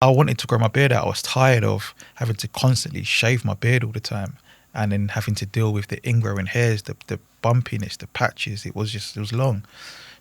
I wanted to grow my beard out. I was tired of having to constantly shave my beard all the time, and then having to deal with the ingrowing hairs, the bumpiness, the patches. It was long.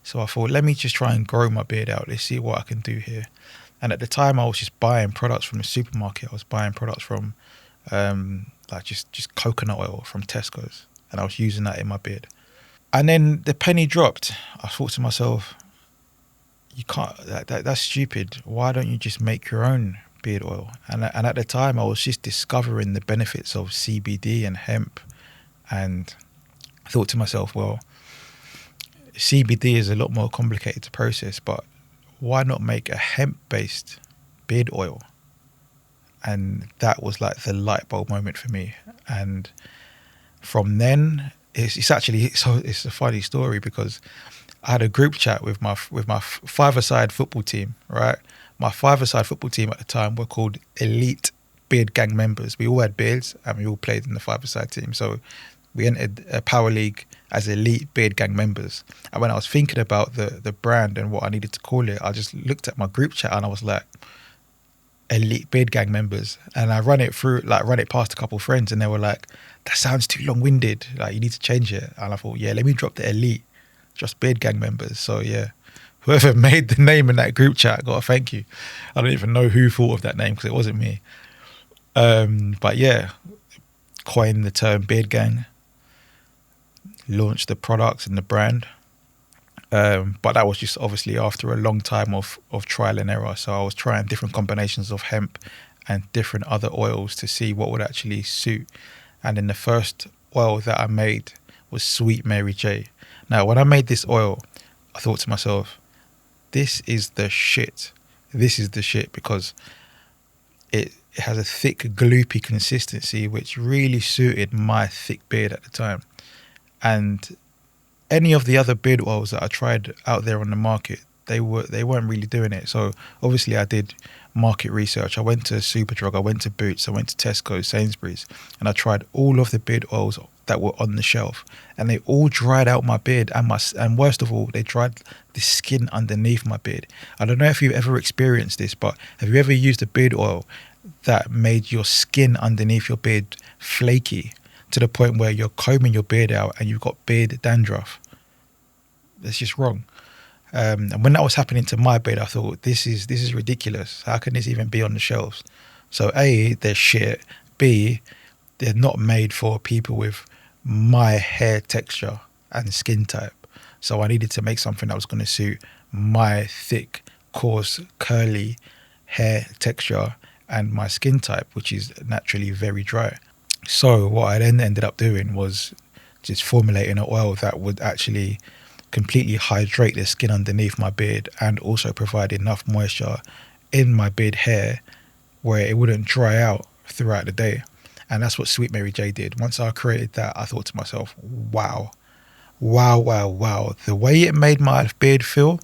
So I thought, let me just try and grow my beard out. Let's see what I can do here. And at the time, I was just buying products from the supermarket. I was buying products from like just coconut oil from Tesco's, and I was using that in my beard. And then the penny dropped. I thought to myself, you can't. That's stupid. Why don't you just make your own beard oil? And at the time, I was just discovering the benefits of CBD and hemp, and I thought to myself, well, CBD is a lot more complicated to process, but why not make a hemp-based beard oil? And that was like the light bulb moment for me. And from then, it's a funny story because I had a group chat with my five-a-side football team. Right, my five-a-side football team at the time were called Elite BeardGang Members. We all had beards and we all played in the five-a-side team. So we entered a power league as Elite BeardGang Members. And when I was thinking about the brand and what I needed to call it, I just looked at my group chat and I was like, Elite BeardGang Members. And I run it past a couple of friends, and they were like, that sounds too long-winded, like you need to change it. And I thought, yeah, let me drop the Elite, just BeardGang Members. So yeah, whoever made the name in that group chat, got to thank you. I don't even know who thought of that name because it wasn't me. But yeah, coined the term BeardGang, launched the products and the brand. But that was just obviously after a long time of trial and error. So I was trying different combinations of hemp and different other oils to see what would actually suit. And then the first oil that I made was Sweet Mary J. Now, when I made this oil, I thought to myself, this is the shit. This is the shit because it has a thick, gloopy consistency, which really suited my thick beard at the time. And any of the other beard oils that I tried out there on the market, they weren't really doing it. So obviously I did market research. I went to Superdrug, I went to Boots, I went to Tesco, Sainsbury's, and I tried all of the beard oils that were on the shelf, and they all dried out my beard, and worst of all, they dried the skin underneath my beard. I don't know if you've ever experienced this, but have you ever used a beard oil that made your skin underneath your beard flaky to the point where you're combing your beard out and you've got beard dandruff? That's just wrong. And when that was happening to my beard, I thought, this is ridiculous. How can this even be on the shelves? So A, they're shit. B, they're not made for people with my hair texture and skin type. So I needed to make something that was going to suit my thick, coarse, curly hair texture and my skin type, which is naturally very dry. So what I then ended up doing was just formulating an oil that would actually completely hydrate the skin underneath my beard and also provide enough moisture in my beard hair where it wouldn't dry out throughout the day. And that's what Sweet Mary J did. Once I created that, I thought to myself, wow. The way it made my beard feel,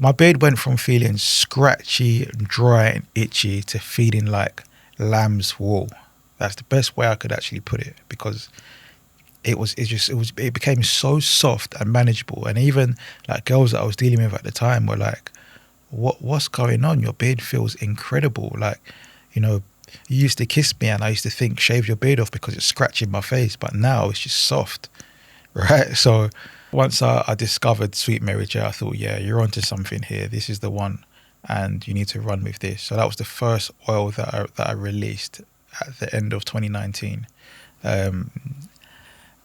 my beard went from feeling scratchy, dry and itchy to feeling like lamb's wool. That's the best way I could actually put it, because it became so soft and manageable. And even like girls that I was dealing with at the time were like, what's going on? Your beard feels incredible. Like, you used to kiss me and I used to think, shave your beard off because it's scratching my face, but now it's just soft, right? So once I discovered Sweet Mary J, I thought, yeah, you're onto something here. This is the one, and you need to run with this. So that was the first oil that I released at the end of 2019.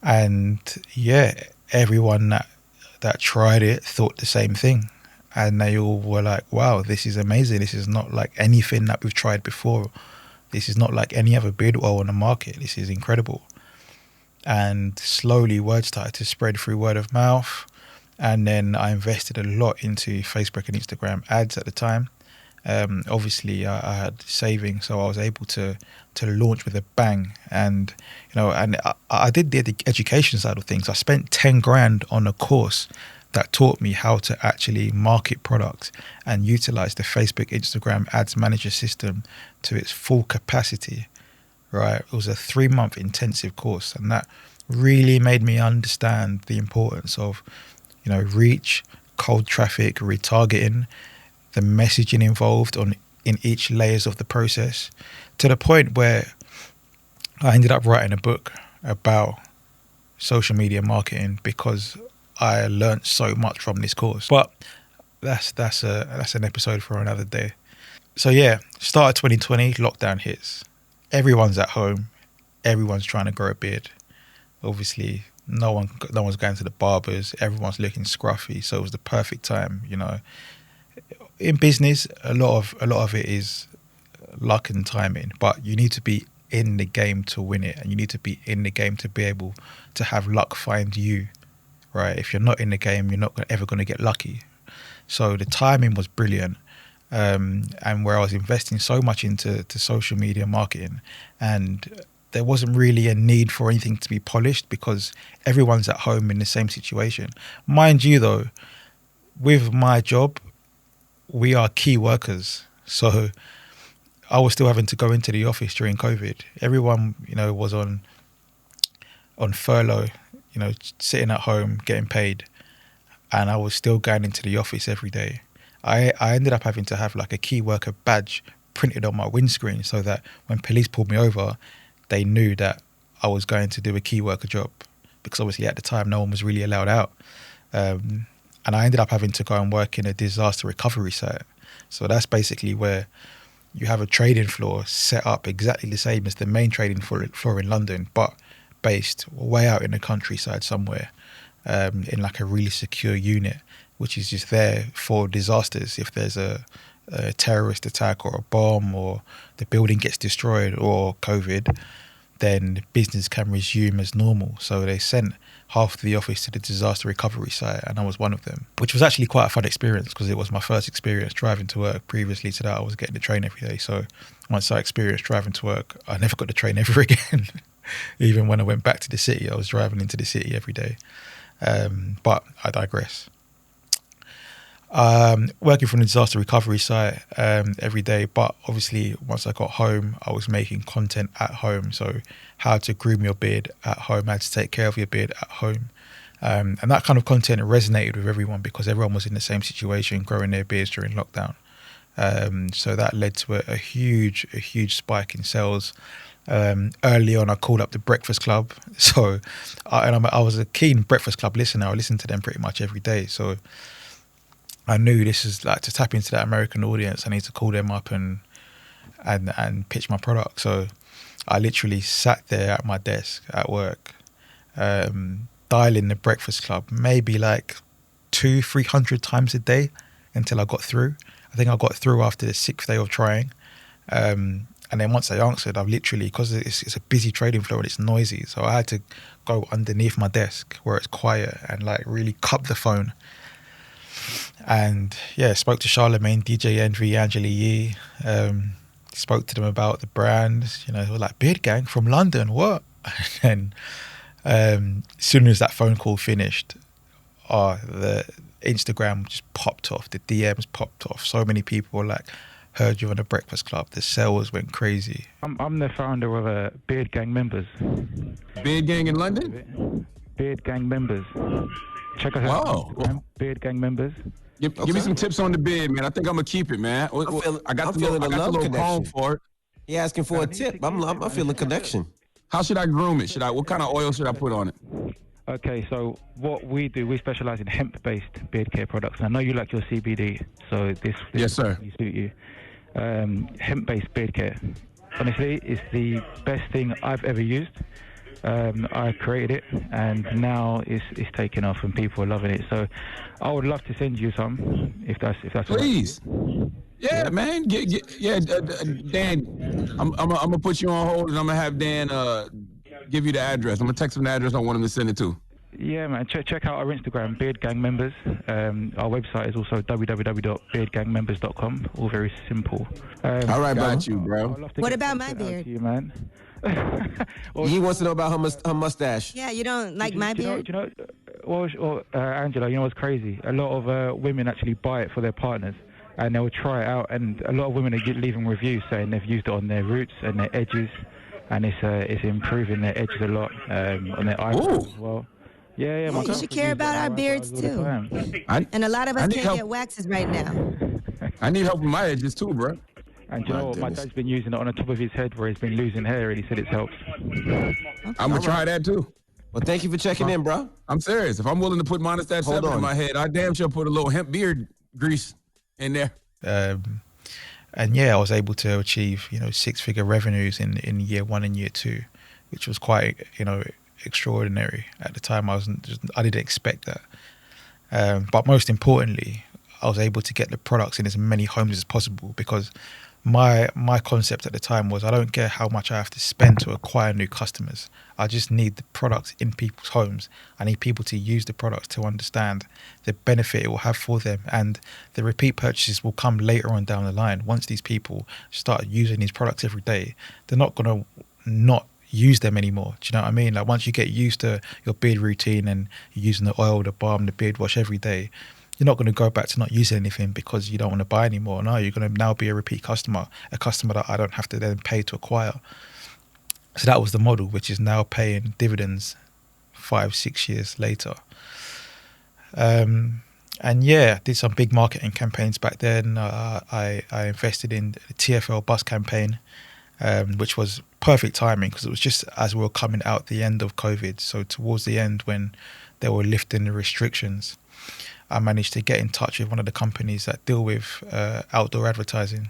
And yeah, everyone that tried it thought the same thing. And they all were like, wow, this is amazing. This is not like anything that we've tried before. This is not like any other beard oil on the market. This is incredible. And slowly word started to spread through word of mouth. And then I invested a lot into Facebook and Instagram ads at the time. Obviously I had savings, so I was able to launch with a bang. And I did the education side of things. I spent 10 grand on a course that taught me how to actually market products and utilize the Facebook Instagram ads manager system to its full capacity, right? It was a 3-month intensive course, and that really made me understand the importance of reach, cold traffic, retargeting, the messaging involved on in each layers of the process, to the point where I ended up writing a book about social media marketing because I learned so much from this course. But that's an episode for another day. So yeah, start of 2020, lockdown hits. Everyone's at home. Everyone's trying to grow a beard. Obviously, no one's going to the barbers. Everyone's looking scruffy. So it was the perfect time, you know. In business, a lot of it is luck and timing, but you need to be in the game to win it, and you need to be in the game to be able to have luck find you, right? If you're not in the game, you're not ever going to get lucky. So the timing was brilliant, and where I was investing so much into social media marketing, and there wasn't really a need for anything to be polished because everyone's at home in the same situation. Mind you, though, with my job, we are key workers, so I was still having to go into the office during COVID. Everyone, you know, was on furlough, you know, sitting at home getting paid, and I was still going into the office every day. I ended up having to have like a key worker badge printed on my windscreen so that when police pulled me over, they knew that I was going to do a key worker job, because obviously at the time no one was really allowed out. And I ended up having to go and work in a disaster recovery site. So that's basically where you have a trading floor set up exactly the same as the main trading floor in London, but based way out in the countryside somewhere, in like a really secure unit, which is just there for disasters. If there's a terrorist attack or a bomb, or the building gets destroyed, or COVID, then business can resume as normal. So they sent half of the office to the disaster recovery site, and I was one of them, which was actually quite a fun experience because it was my first experience driving to work. Previously to that, I was getting the train every day. So once I experienced driving to work, I never got the train ever again. Even when I went back to the city, I was driving into the city every day. But I digress. Working from the disaster recovery site every day, but obviously once I got home, I was making content at home. So how to groom your beard at home, how to take care of your beard at home, and that kind of content resonated with everyone because everyone was in the same situation, growing their beards during lockdown. So that led to a huge spike in sales. Early on, I called up the Breakfast Club. So I was a keen Breakfast Club listener. I listened to them pretty much every day. So I knew this is like to tap into that American audience. I need to call them up and pitch my product. So I literally sat there at my desk at work, dialing the Breakfast Club maybe like 200-300 times a day until I got through. I think I got through after the 6th day of trying. And then once I answered, I've literally, because it's a busy trading floor and it's noisy, so I had to go underneath my desk where it's quiet and like really cup the phone. And yeah, spoke to Charlemagne, DJ Envy, Angela Yee, spoke to them about the brand. You know, they were like, BeardGang from London, what? And then as soon as that phone call finished, the Instagram just popped off, the DMs popped off. So many people were like, heard you on the Breakfast Club. The sales went crazy. I'm the founder of BeardGang Members. BeardGang in London? BeardGang Members. Check us out on Instagram, BeardGang Members. Give me some tips on the beard, man. I think I'm gonna keep it, man. I got the little comb for it. He asking for a tip. I'm feeling connection. How should I groom it? What kind of oil should I put on it? Okay, so what we do, we specialize in hemp-based beard care products. And I know you like your CBD, so this yes, sir, will suit you. Hemp-based beard care, honestly, is the best thing I've ever used. I created it, and now it's taken off, and people are loving it. So I would love to send you some, if that's please. Right. Yeah, man. Dan, I'm gonna put you on hold, and I'm gonna have Dan give you the address. I'm gonna text him the address I want him to send it to. Yeah, man. Check out our Instagram, BeardGang Members. Our website is also www.beardgangmembers.com. All very simple. All right, about you, bro. What about my beard? You, man. He wants to know about her mustache. Yeah, you don't like my beard? Angela, you know what's crazy? A lot of women actually buy it for their partners, and they'll try it out. And a lot of women are leaving reviews saying they've used it on their roots and their edges, and it's improving their edges a lot on their eyebrows as well. Yeah. You should care about our beards too. And a lot of us can't get waxes right now. I need help with my edges too, bro. And you know what? My dad's been using it on the top of his head where he's been losing hair, and he said it's helped. Okay. I'm going to try that too. Well, thank you for checking in, bro. I'm serious. If I'm willing to put Monostat 7 in my head, I damn sure put a little hemp beard grease in there. And yeah, I was able to achieve, 6-figure revenues in year 1 and year 2, which was quite, extraordinary at the time. I didn't expect that. But most importantly, I was able to get the products in as many homes as possible, because my concept at the time was, I don't care how much I have to spend to acquire new customers. I just need the products in people's homes. I need people to use the products to understand the benefit it will have for them, and the repeat purchases will come later on down the line. Once these people start using these products every day, they're not going to not use them anymore. Do you know what I mean? Like, once you get used to your beard routine and you're using the oil, the balm, the beard wash every day, you're not going to go back to not using anything because you don't want to buy anymore. No, you're going to now be a repeat customer, a customer that I don't have to then pay to acquire. So that was the model, which is now paying dividends 5-6 years later. And yeah, did some big marketing campaigns back then. I invested in the TFL bus campaign, which was perfect timing, because it was just as we were coming out the end of COVID. So towards the end, when they were lifting the restrictions, I managed to get in touch with one of the companies that deal with outdoor advertising.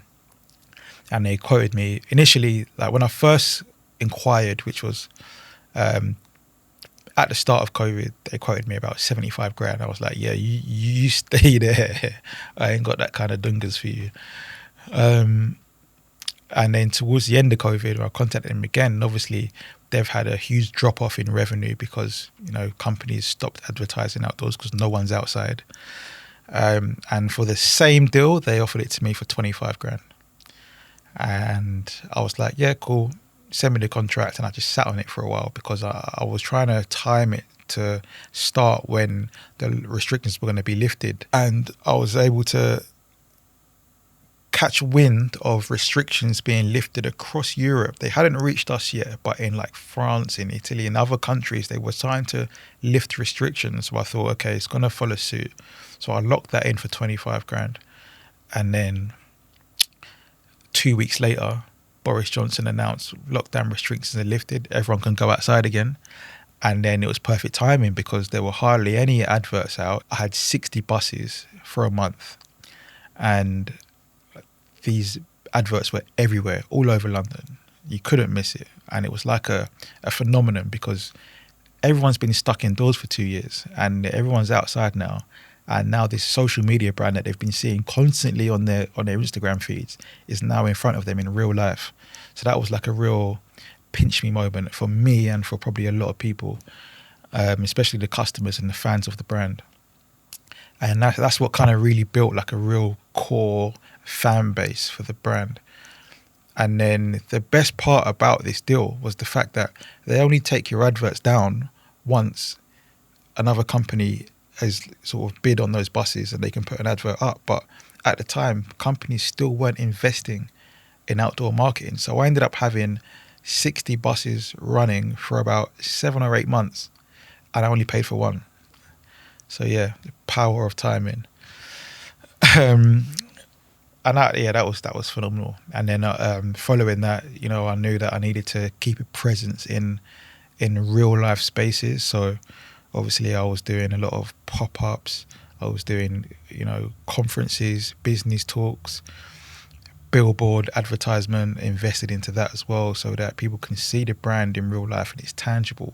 And they quoted me initially, like when I first inquired, which was at the start of COVID, they quoted me about 75 grand. I was like, yeah, you stay there. I ain't got that kind of dungas for you. And then towards the end of COVID, I contacted them again. And obviously, they've had a huge drop off in revenue because, companies stopped advertising outdoors because no one's outside. And for the same deal, they offered it to me for 25 grand. And I was like, yeah, cool. Send me the contract. And I just sat on it for a while because I was trying to time it to start when the restrictions were going to be lifted. And I was able to catch wind of restrictions being lifted across Europe. They hadn't reached us yet, but in like France, in Italy, and other countries, they were starting to lift restrictions. So I thought, okay, it's going to follow suit. So I locked that in for 25 grand. And then 2 weeks later, Boris Johnson announced lockdown restrictions are lifted. Everyone can go outside again. And then it was perfect timing because there were hardly any adverts out. I had 60 buses for a month. And these adverts were everywhere, all over London. You couldn't miss it. And it was like a phenomenon because everyone's been stuck indoors for 2 years and everyone's outside now. And now this social media brand that they've been seeing constantly on their Instagram feeds is now in front of them in real life. So that was like a real pinch me moment for me and for probably a lot of people, especially the customers and the fans of the brand. And that's what kind of really built like a real core fan base for the brand. And then the best part about this deal was the fact that they only take your adverts down once another company has sort of bid on those buses and they can put an advert up. But at the time, companies still weren't investing in outdoor marketing. So I ended up having 60 buses running for about 7 or 8 months and I only paid for one. So yeah, the power of timing. And that was phenomenal. And then following that, I knew that I needed to keep a presence in real life spaces. So obviously I was doing a lot of pop-ups. I was doing, conferences, business talks, billboard advertisement, invested into that as well so that people can see the brand in real life and it's tangible.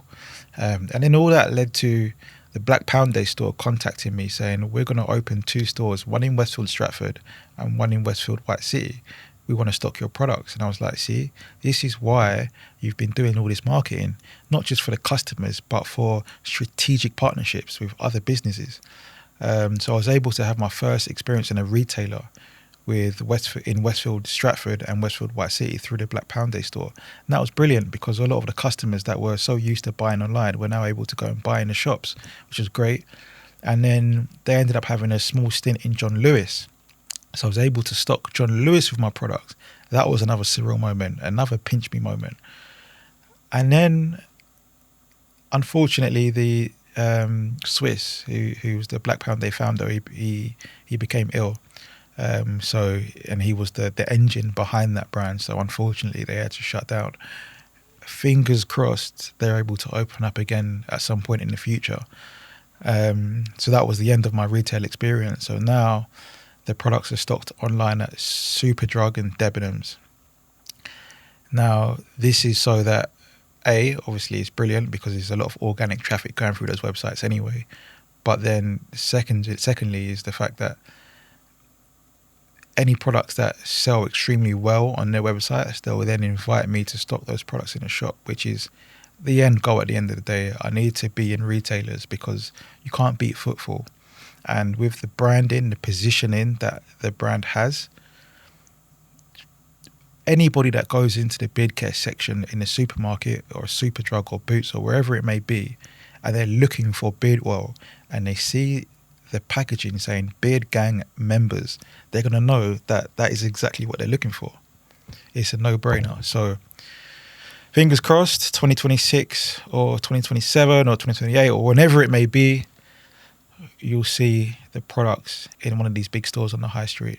And then all that led to the Black Pound Day store contacting me saying, we're going to open 2 stores, one in Westfield Stratford and one in Westfield White City. We want to stock your products. And I was like, see, this is why you've been doing all this marketing, not just for the customers, but for strategic partnerships with other businesses. So I was able to have my first experience in a retailer with in Westfield Stratford and Westfield White City through the Black Pound Day store. And that was brilliant because a lot of the customers that were so used to buying online were now able to go and buy in the shops, which was great. And then they ended up having a small stint in John Lewis. So I was able to stock John Lewis with my products. That was another surreal moment, another pinch me moment. And then, unfortunately, the Swiss, who was the Black Pound Day founder, he became ill. And he was the engine behind that brand. So unfortunately, they had to shut down. Fingers crossed, they're able to open up again at some point in the future. So that was the end of my retail experience. So now the products are stocked online at Superdrug and Debenhams. Now, this is so that, obviously it's brilliant because there's a lot of organic traffic going through those websites anyway. But then secondly is the fact that any products that sell extremely well on their websites, they'll then invite me to stock those products in a shop, which is the end goal at the end of the day. I need to be in retailers because you can't beat footfall. And with the branding, the positioning that the brand has, anybody that goes into the beard care section in a supermarket or a Superdrug or Boots or wherever it may be, and they're looking for beard oil and they see the packaging saying BeardGang Members, they're going to know that that is exactly what they're looking for. It's a no-brainer. So fingers crossed, 2026 or 2027 or 2028 or whenever it may be, you'll see the products in one of these big stores on the high street.